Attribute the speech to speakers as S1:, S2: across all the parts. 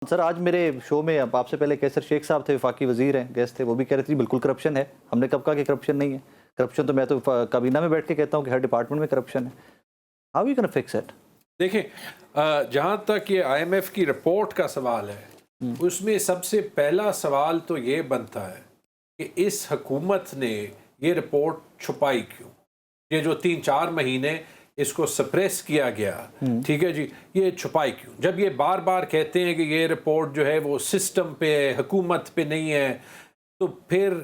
S1: سر آج میرے شو میں آپ سے پہلے کیسر شیخ صاحب تھے، وفاقی وزیر ہیں، گیسٹ تھے، وہ بھی کہہ رہے تھے بالکل کرپشن ہے. ہم نے کب کہا کہ کرپشن نہیں ہے؟ کرپشن تو میں تو کابینہ میں بیٹھ کے کہتا ہوں کہ ہر ڈپارٹمنٹ میں کرپشن ہے. How you can fix it?
S2: دیکھیں جہاں تک یہ آئی ایم ایف کی رپورٹ کا سوال ہے، اس میں سب سے پہلا سوال تو یہ بنتا ہے کہ اس حکومت نے یہ رپورٹ چھپائی کیوں؟ یہ جو 3-4 مہینے اس کو سپریس کیا گیا، ٹھیک ہے جی، یہ چھپائی کیوں؟ جب یہ بار بار کہتے ہیں کہ یہ رپورٹ جو ہے وہ سسٹم پہ، حکومت پہ نہیں ہے، تو پھر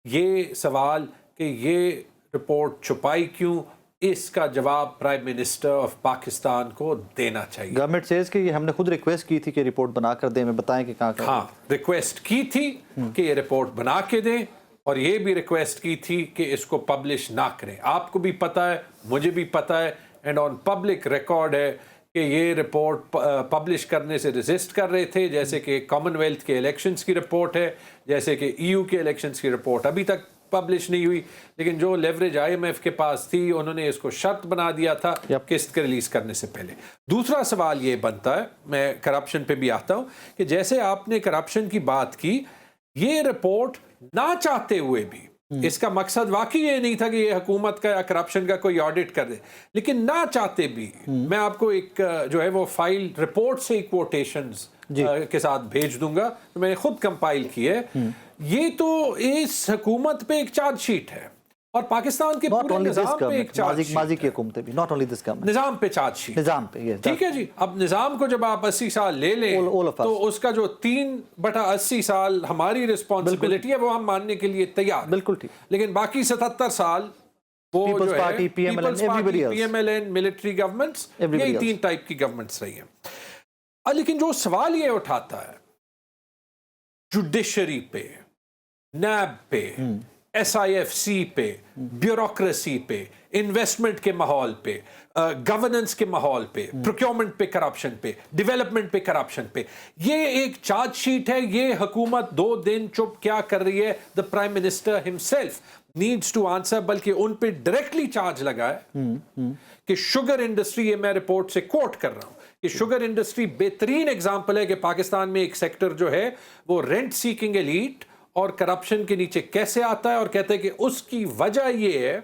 S2: یہ سوال کہ یہ رپورٹ چھپائی کیوں، اس کا جواب پرائم منسٹر آف پاکستان کو دینا چاہیے.
S1: گورنمنٹ سیز کہ یہ ہم نے خود ریکویسٹ کی تھی کہ رپورٹ بنا کر دیں، ہمیں بتائیں کہ کہاں کہاں.
S2: ہاں، ریکویسٹ کی تھی کہ یہ رپورٹ بنا کے دیں، اور یہ بھی ریکویسٹ کی تھی کہ اس کو پبلش نہ کریں. آپ کو بھی پتہ ہے، مجھے بھی پتہ ہے، اینڈ آن پبلک ریکارڈ ہے کہ یہ رپورٹ پبلش کرنے سے ریزسٹ کر رہے تھے، جیسے کہ کامن ویلتھ کے الیکشنز کی رپورٹ ہے، جیسے کہ ای یو کے الیکشنز کی رپورٹ ابھی تک پبلش نہیں ہوئی، لیکن جو لیوریج آئی ایم ایف کے پاس تھی انہوں نے اس کو شرط بنا دیا تھا قسط کے ریلیز کرنے سے پہلے. دوسرا سوال یہ بنتا ہے، میں کرپشن پہ بھی آتا ہوں، کہ جیسے آپ نے کرپشن کی بات کی، یہ رپورٹ نہ چاہتے ہوئے بھی، اس کا مقصد واقعی یہ نہیں تھا کہ یہ حکومت کا یا کرپشن کا کوئی آڈٹ کر دے، لیکن نہ چاہتے بھی، میں آپ کو ایک جو ہے وہ فائل رپورٹ سے کوٹیشنز کے ساتھ بھیج دوں گا، میں نے خود کمپائل کی ہے. یہ تو اس حکومت پہ ایک چارج شیٹ ہے، اور پاکستان کے پورے نظام پہ ایک چارج شیٹ ہے.
S1: ماضی کی حکومتیں بھی، not only this government.
S2: نظام پہ چارج شیٹ،
S1: نظام پہ، yes.
S2: ٹھیک ہے جی. اب نظام کو جب آپ 80 سال لے لیں تو اس کا جو 3/80 سال ہماری رسپانسبلٹی ہے وہ ہم ماننے کے لیے تیار ہیں.
S1: بالکل ٹھیک.
S2: لیکن باقی 77 سال وہ
S1: پیپلز
S2: جو
S1: پارٹی،
S2: ہے
S1: P M L N,
S2: peoples party, P M L N, military governments, یہی 3 ٹائپ کی گورنمنٹس رہی ہیں. لیکن جو سوال یہ اٹھاتا ہے جوڈیشری پہ، نیب پہ، ایس آئی ایف سی پہ، بیوروکریسی پہ، انویسٹمنٹ کے ماحول پہ، گورننس کے ماحول پہ، پروکیورمنٹ پہ کرپشن پہ، ڈیولپمنٹ پہ کرپشن پہ، یہ ایک چارج شیٹ ہے. یہ حکومت 2 دن چپ کیا کر رہی ہے؟ The prime minister himself needs to answer, بلکہ ان پہ ڈائریکٹلی چارج لگا ہے کہ شوگر انڈسٹری، یہ میں رپورٹ سے کوٹ کر رہا ہوں، کہ شوگر انڈسٹری بہترین ایگزامپل ہے کہ پاکستان میں ایک سیکٹر جو ہے وہ رینٹ سیکنگ ایلیٹ اور کرپشن کے نیچے کیسے آتا ہے، اور کہتے ہیں کہ اس کی وجہ یہ ہے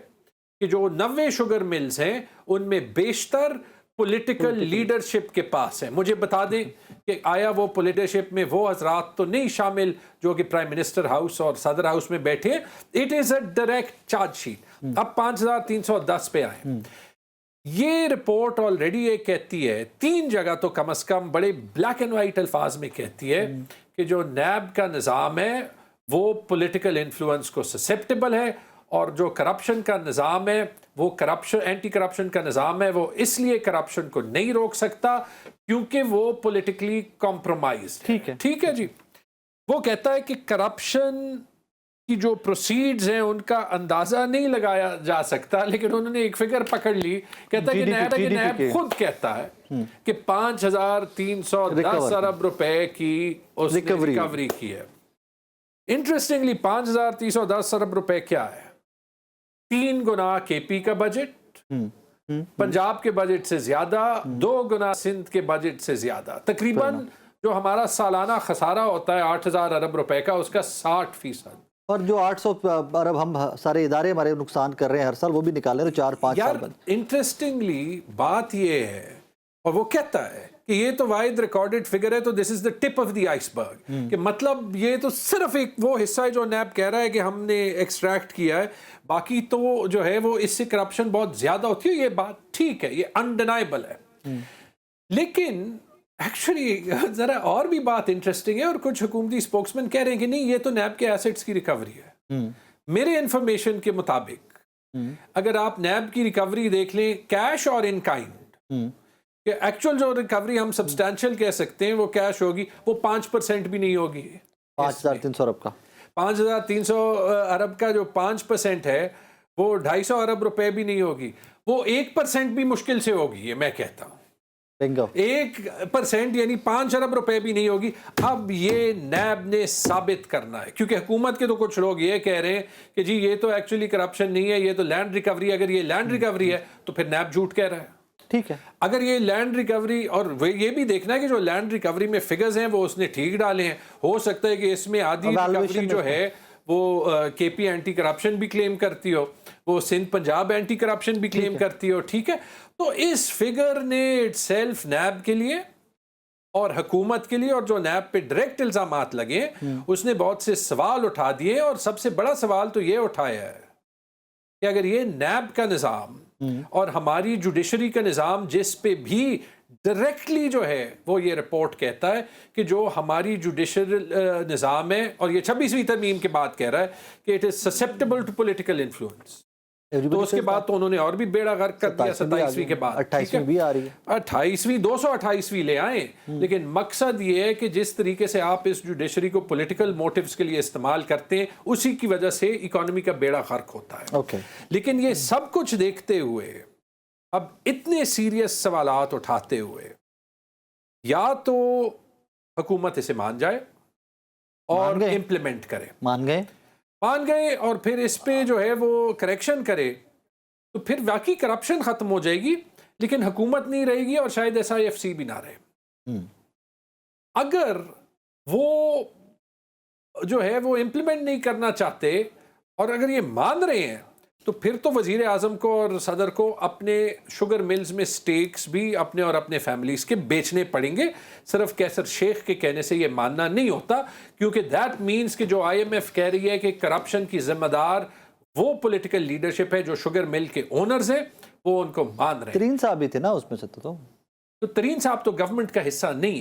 S2: کہ جو 90 شوگر ملز ہیں ان میں بیشتر پولیٹیکل لیڈرشپ کے پاس ہے. مجھے بتا دیں کہ آیا وہ پولیٹرشپ میں وہ حضرات تو نہیں شامل جو کہ پرائم منسٹر ہاؤس اور صدر ہاؤس میں بیٹھے؟ It is a direct charge sheet. اب 5310 پہ آئیں. یہ رپورٹ آلریڈی یہ کہتی ہے 3 جگہ تو کم از کم بڑے بلیک اینڈ وائٹ الفاظ میں کہتی ہے کہ جو نیب کا نظام ہے وہ پولیٹیکل انفلوئنس کو سسپٹیبل ہے، اور جو کرپشن کا نظام ہے وہ اینٹی کرپشن کا نظام ہے وہ اس لیے کرپشن کو نہیں روک سکتا کیونکہ وہ پولیٹیکلی کمپرومائز. ٹھیک ہے جی. وہ کہتا ہے کہ کرپشن کی جو پروسیڈز ہیں ان کا اندازہ نہیں لگایا جا سکتا، لیکن انہوں نے ایک فگر پکڑ لی. کہتا ہے کہ نیب خود کہتا ہے کہ 5310 ارب روپے کی اس نے ریکوری کی ہے. انٹرسٹنگلی 5310 ارب روپے کیا ہے؟ 3 گنا کے پی کا بجٹ، پنجاب کے بجٹ سے زیادہ، 2 گنا سندھ کے بجٹ سے زیادہ. تقریباً جو ہمارا سالانہ خسارہ ہوتا ہے 8000 ارب روپے کا، اس کا 60%.
S1: اور جو 800 ارب ہم سارے ادارے ہمارے نقصان کر رہے ہیں ہر سال، وہ بھی نکالے تو 4-5 سال بعد.
S2: انٹرسٹنگلی بات یہ ہے، اور وہ کہتا ہے کہ یہ تو واحد ریکارڈڈ فگر ہے، تو دس از دا ٹپ آف دی آئس برگ، کہ مطلب یہ تو صرف ایک وہ حصہ ہے جو نیب کہہ رہا ہے کہ ہم نے ایکسٹریکٹ کیا ہے، باقی تو جو ہے وہ اس سے کرپشن بہت زیادہ ہوتی ہے. یہ بات ٹھیک ہے، یہ انڈینائبل ہے. لیکن ایکچولی ذرا اور بھی بات انٹرسٹنگ ہے، اور کچھ حکومتی اسپوکسمین کہہ رہے ہیں کہ نہیں، یہ تو نیب کے ایسٹس کی ریکوری ہے. میرے انفارمیشن کے مطابق اگر آپ نیب کی ریکوری دیکھ لیں کیش اور ان کائنڈ، کہ ایکچوئل جو ریکوری ہم سبسٹینشل کہہ سکتے ہیں وہ کیش ہوگی، وہ 5% بھی نہیں ہوگی.
S1: 5300 ارب کا
S2: 5300 ارب کا جو 5% ہے وہ 250 ارب روپے بھی نہیں ہوگی، وہ 1% بھی مشکل سے ہوگی. یہ میں کہتا ہوں 1% یعنی 5 ارب روپے بھی نہیں ہوگی. اب یہ نیب نے ثابت کرنا ہے، کیونکہ حکومت کے تو کچھ لوگ یہ کہہ رہے ہیں کہ جی یہ تو ایکچولی کرپشن نہیں ہے، یہ تو لینڈ ریکوری ہے. اگر یہ لینڈ ریکوری ہے تو پھر نیب جھوٹ کہہ رہا ہے.
S1: ٹھیک ہے.
S2: اگر یہ لینڈ ریکوری اور یہ بھی دیکھنا ہے کہ جو لینڈ ریکوری میں فگرز ہیں وہ اس نے ٹھیک ڈالے ہیں. ہو سکتا ہے کہ اس میں آدھی ریکوری جو ہے وہ کے پی اینٹی کرپشن بھی کلیم کرتی ہو, وہ سندھ پنجاب اینٹی کرپشن بھی کلیم کرتی ہو. ٹھیک ہے, تو اس فگر نے اٹ سیلف نیب کے لیے اور حکومت کے لیے اور جو نیب پہ ڈائریکٹ الزامات لگے اس نے بہت سے سوال اٹھا دیے. اور سب سے بڑا سوال تو یہ اٹھایا ہے کہ اگر یہ نیب کا نظام اور ہماری جوڈیشری کا نظام جس پہ بھی ڈائریکٹلی جو ہے وہ یہ رپورٹ کہتا ہے کہ جو ہماری جوڈیشل نظام ہے, اور یہ 26ویں ترمیم کے بعد کہہ رہا ہے کہ it is susceptible to political influence, تو اس کے بعد تو انہوں نے اور بھی بیڑا غرق کر دیا 27ویں کے بعد.
S1: 28ویں بھی آ رہی ہے,
S2: 28ویں 228ویں لے آئیں, لیکن مقصد یہ ہے کہ جس طریقے سے آپ اس جوڈیشری کو پولیٹیکل موٹیوز کے لیے استعمال کرتے ہیں اسی کی وجہ سے اکانومی کا بیڑا غرق ہوتا ہے. لیکن یہ سب کچھ دیکھتے ہوئے اب اتنے سیریس سوالات اٹھاتے ہوئے یا تو حکومت اسے مان جائے اور امپلیمنٹ کرے, مان گئے اور پھر اس پہ جو ہے وہ کریکشن کرے تو پھر واقعی کرپشن ختم ہو جائے گی, لیکن حکومت نہیں رہے گی اور شاید SIFC بھی نہ رہے. اگر وہ جو ہے وہ امپلیمنٹ نہیں کرنا چاہتے اور اگر یہ مان رہے ہیں تو پھر تو وزیر اعظم کو اور صدر کو اپنے شوگر ملز میں سٹیکس بھی اپنے اور اپنے فیملیز کے بیچنے پڑیں گے. صرف کیسر شیخ کے کہنے سے یہ ماننا نہیں ہوتا, کیونکہ دیٹ مینز کہ جو IMF کہہ رہی ہے کہ کرپشن کی ذمہ دار وہ پولیٹیکل لیڈرشپ ہے جو شوگر مل کے اونرز ہیں, وہ ان کو مان رہے ہیں.
S1: ترین صاحب بھی تھے نا اس میں سے, تو
S2: ترین صاحب تو گورنمنٹ کا حصہ نہیں ہے.